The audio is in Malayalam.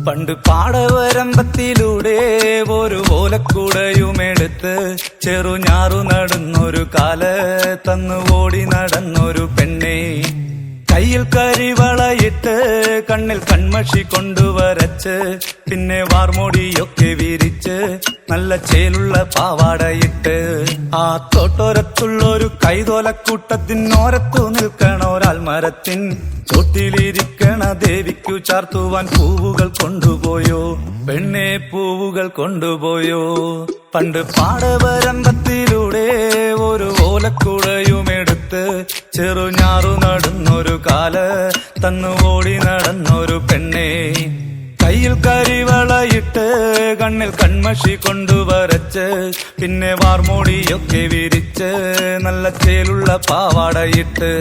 പണ്ട് പാടവരമ്പത്തിലൂടെ ഒരു ഓലക്കുടയുമെടുത്ത് ചെറുഞാറു നടന്നൊരു കാല് തന്നു ഓടി നടന്നൊരു പെണ്ണെ. കയ്യിൽ കരിവളയിട്ട് കണ്ണിൽ കൺമഷി കൊണ്ടുവരച്ച് പിന്നെ വാർമോടിയൊക്കെ വിരിച്ച് നല്ല ചേലുള്ള പാവാടയിട്ട് ആ തോട്ടോരത്തുള്ളൊരു കൈതോലക്കൂട്ടത്തിനോരത്തു നിൽക്കണ ഒരാൽമരത്തിൻ ചോട്ടിലിരിക്കണ ദേവിക്കു ചാർത്തുവാൻ പൂവുകൾ കൊണ്ടുപോയോ പെണ്ണെ, പൂവുകൾ കൊണ്ടുപോയോ. പണ്ട് പാടവരമ്പത്തിലൂടെ ഒരു ഓലക്കുടയുമെടുത്ത് ചെറുഞാറു നടന്നൊരു കാല് തന്നു ഓടി നടന്നൊരു പെണ്ണെ. കയ്യിൽ കരിവളയിട്ട് കണ്ണിൽ കൺമഷി കൊണ്ടുവരച്ച് പിന്നെ വാർമോടിയൊക്കെ വിരിച്ച് നല്ല ചേലുള്ള പാവാടയിട്ട്